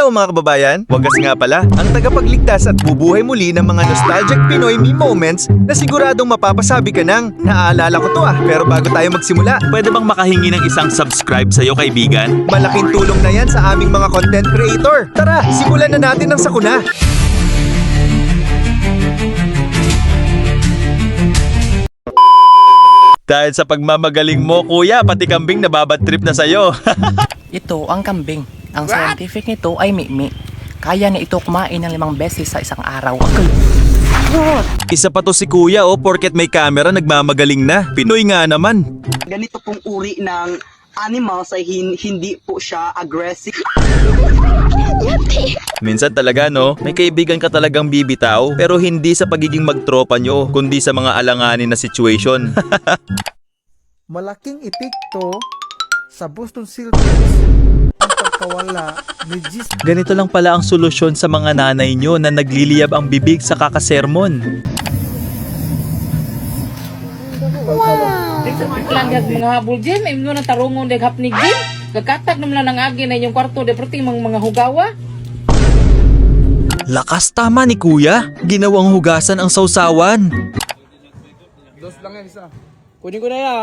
Hello mga kababayan! Wagas nga pala, ang tagapagligtas at bubuhay muli ng mga nostalgic Pinoy me moments na siguradong mapapasabi ka ng, naaalala ko to ah. Pero bago tayo magsimula, Pwede bang makahingi ng isang subscribe sa'yo, kaibigan? malaking tulong na yan sa aming mga content creator. Tara, simulan na natin ang sakuna! Dahil sa pagmamagaling mo, kuya, pati kambing nababad trip na sa'yo. Ito ang kambing. Ang scientific nito ay mimi. Kaya na ito kumain ng 5 beses sa isang araw. Isa pa to si kuya, porket may camera, nagmamagaling na. Pinoy nga naman. Ganito pong uri ng animals ay hindi po siya aggressive. Minsan talaga, no? May kaibigan ka talagang bibitaw, pero hindi sa pagiging magtropa nyo, kundi sa mga alanganin na situation. Malaking epekto sa Boston Celtics ang pagkawala ni Gis. Ganito lang pala ang solusyon sa mga nanay nyo na nagliliyab ang bibig sa kakasermon. Langgag mga habol dyan, ay mga tarungon deg hapnig dyan. Gagkatag naman lang ang agi na inyong kwarto, de perting mga hugawa. Lakas tama ni kuya. Ginawang hugasan ang sausawan. Kunin ko na ya.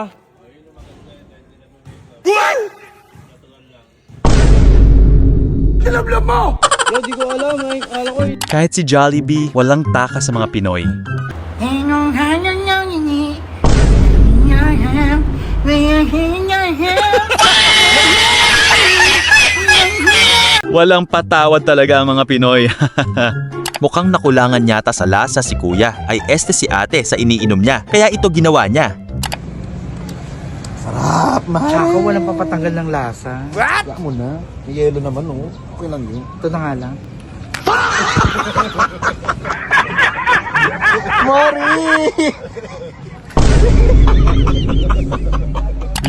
Kilablam mo! Di ko alam, alam ko. Kahit si Jollibee, walang taka sa mga Pinoy. Walang patawad talaga ang mga Pinoy. Mukhang nakulangan yata sa lasa si kuya, ay este si ate sa iniinom niya, kaya ito ginawa niya. Tsaka walang papatanggal ng lasa. Wala mo na. May yelo naman, oh. Okay lang yun. Ito na nga lang.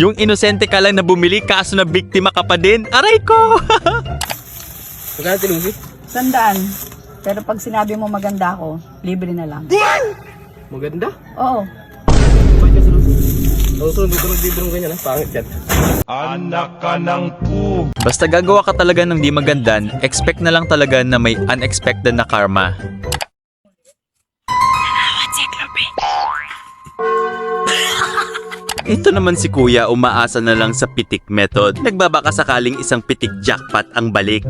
Yung inosente ka lang na bumili, kaso na biktima ka pa din. Aray ko! Magkano tinusi? 100. Pero pag sinabi mo maganda ako, libre na lang. Maganda? Oo. Susunod ko nagbibiro ng ganyan, pangit yan. Basta gagawa ka talaga ng di magandan, expect na lang talaga na may unexpected na karma. Ito naman si kuya, umaasa na lang sa pitik method. Nagbabaka sakaling isang pitik jackpot ang balik.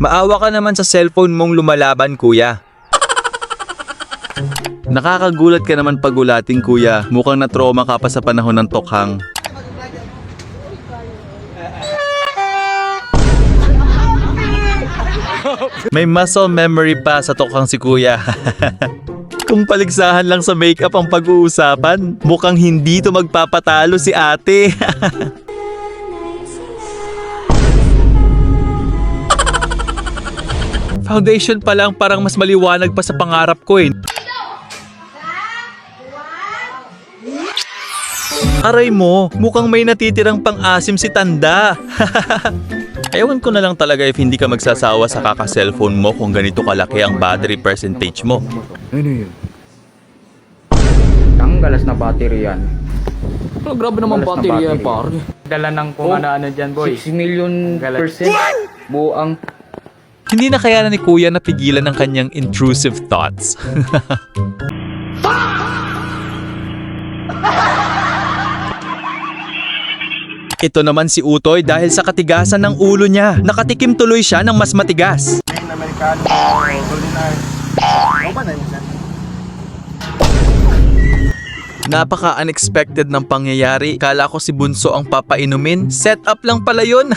Maawa ka naman sa cellphone mong lumalaban, kuya. Nakakagulat ka naman pagulating, kuya. Mukhang na-trauma ka pa sa panahon ng tokhang. May muscle memory pa sa tokhang si kuya. Kung paligsahan lang sa makeup ang pag-uusapan, mukhang hindi to magpapatalo si ate. Foundation pa lang, parang mas maliwanag pa sa pangarap ko eh. Aray mo, mukhang may natitirang pang-asim si Tanda. Ewan ko na lang talaga if hindi ka magsasawa sa kaka-cellphone mo kung ganito kalaki ang battery percentage mo. Ano yun? Tanggalas na battery yan. Pero grabe naman Galas na battery yan, battery. pare. Dala ng kung ano-ano dyan, boy. 6 million percent. Buang. Hindi na kaya na ni kuya napigilan ng kanyang intrusive thoughts. Ito naman si Utoy dahil sa katigasan ng ulo niya. Nakatikim tuloy siya ng mas matigas. Napaka-unexpected ng pangyayari. Kala ko si Bunso ang papainumin. Set up lang pala yun.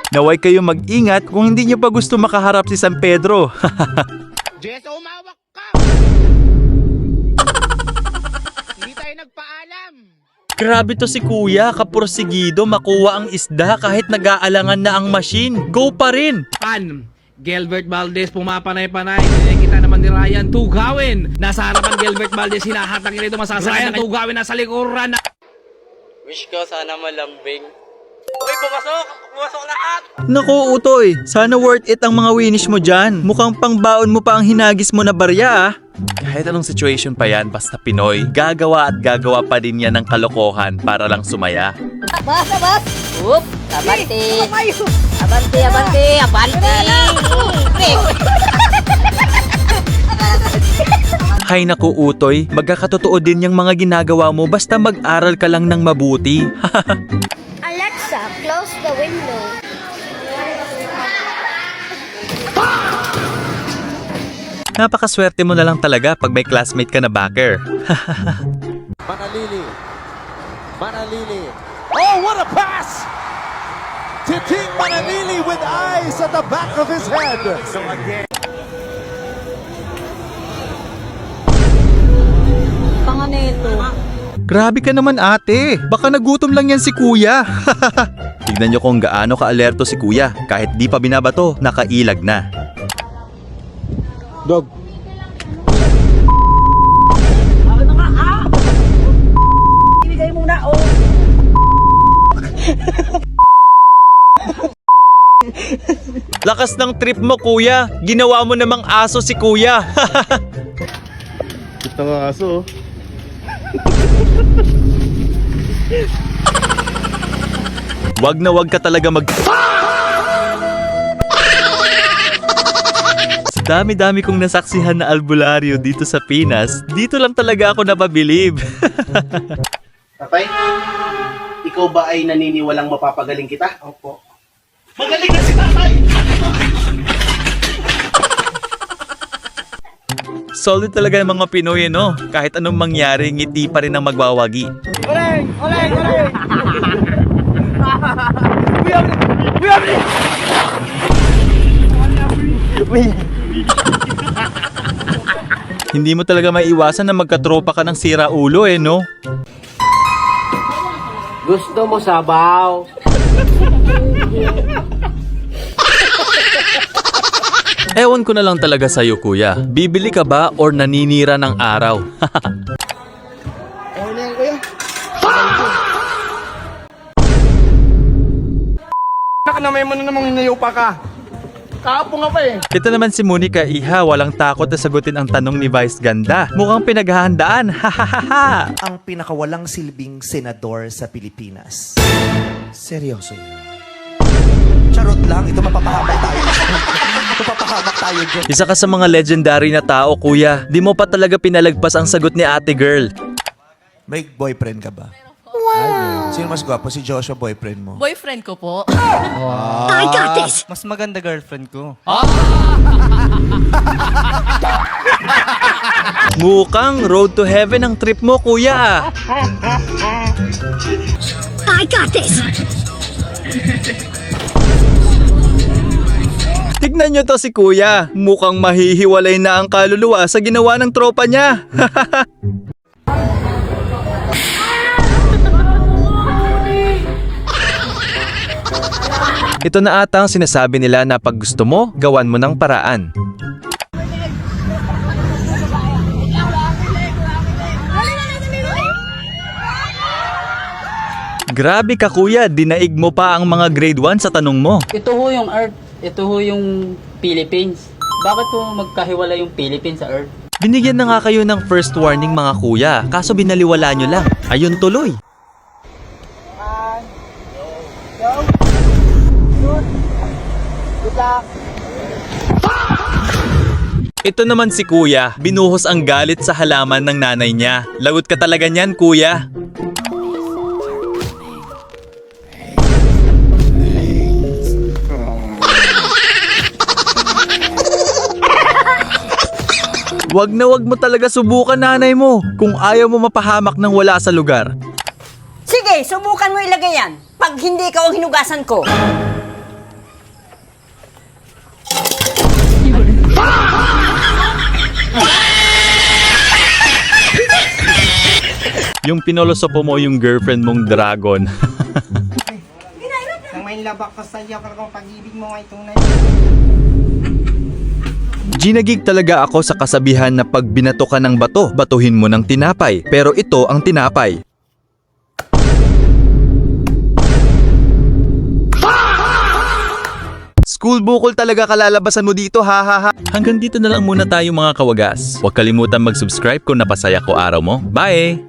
Naway kayo mag-ingat kung hindi nyo pa gusto makaharap si San Pedro. Jess, umawak ka! Hindi tayo nagpaalam! Grabe to si kuya, kapursigido makuha ang isda kahit nag-aalangan na ang machine. Go pa rin! Pan, Gilbert Valdez pumapanay-panay. Nakikita naman ni Ryan Tugawin. Nasa harapan Gilbert Valdez, hinahatang nito masasakyan. Ryan Tugawin nasa likuran. Wish ko sana malambing. Uy, pumasok! Pumasok lahat! Naku, Utoy, sana worth it ang mga winish mo dyan. Mukhang pangbaon mo pa ang hinagis mo na barya, ah. Kahit anong situation pa yan, basta Pinoy, gagawa at gagawa pa din yan ng kalokohan para lang sumaya. Up! Abante! Abante! Abante! Abante! Hay naku, Utoy, magkakatotoo din yung mga ginagawa mo basta mag-aral ka lang ng mabuti. Alexa, close the window. Napakaswerte mo na lang talaga pag may classmate ka na backer. Manalili. Manalili. Oh, what a pass! Titik Manalili with eyes at the back of his head. So again. Grabe ka naman, ate. Baka nagutom lang yan si kuya. Tignan nyo kung gaano ka-alerto si kuya. Kahit di pa binabato, nakailag na. Dog. Ibigay muna, oh! Lakas ng trip mo, kuya. Ginawa mo namang aso si kuya. Ito nga aso. Wag na wag ka talaga mag... Sa dami-dami kong nasaksihan na albularyo dito sa Pinas, dito lang talaga ako napabilib. Tatay, ikaw ba ay naniniwalang mapapagaling kita? Opo. Magaling na si tatay! Solid talaga ng mga Pinoy, no? Kahit anong mangyari, ngiti pa rin ang magwawagi. Oleng! Oleng! Oleng! Hindi mo talaga maiwasan na magkatropa ka ng sira ulo, no? Gusto mo sabaw? Ewan ko na lang talaga sa'yo, kuya. Bibili ka ba or naninira ng araw? Nakanamay mo na namang hinayupa ka. Kaapo nga pa eh. Ito naman si Monica, iha, walang takot na sagutin ang tanong ni Vice Ganda. Mukhang pinaghahandaan, hahaha! Ang pinakawalang silbing senador sa Pilipinas. Seryoso yun. Charot lang, ito mapapahamak tayo. Mapapahamak tayo dyan. Isa ka sa mga legendary na tao, kuya. Di mo pa talaga pinalagpas ang sagot ni ate girl. May boyfriend ka ba? Wow! Sino mas gwapo? Si Joshua, boyfriend mo? Boyfriend ko po. I got this! Mas maganda girlfriend ko. Mukhang road to heaven ang trip mo, kuya. I got this. Tignan nyo to si kuya. Mukhang mahihiwalay na ang kaluluwa sa ginawa ng tropa niya. Ito na ata ang sinasabi nila na pag gusto mo, gawan mo ng paraan. Grabe ka, kuya, dinaig mo pa ang mga grade 1 sa tanong mo. Ito ho yung Earth. Ito ho yung Philippines. Bakit po magkahiwala yung Philippines sa Earth? Binigyan na nga kayo ng first warning, mga kuya, kaso binaliwala nyo lang. Ayun tuloy. Ito naman si kuya, binuhos ang galit sa halaman ng nanay niya. Lagot ka talaga niyan, kuya. Wag na wag mo talaga subukan nanay mo kung ayaw mo mapahamak ng wala sa lugar. Sige, subukan mo ilagay yan. Pag hindi ikaw ang hinugasan ko. Yung pinolosopo mo yung girlfriend mong dragon. Nang may labak ka sa iyo, kung pag-ibig mo ay tunay. Ginagig talaga ako sa kasabihan na pag binato ka ng bato, batuhin mo ng tinapay. Pero ito ang tinapay. School bukol talaga kalalabasan mo dito, ha ha ha. Hanggang dito na lang muna tayo mga kawagas. Huwag kalimutan mag-subscribe kung napasaya ko araw mo. Bye!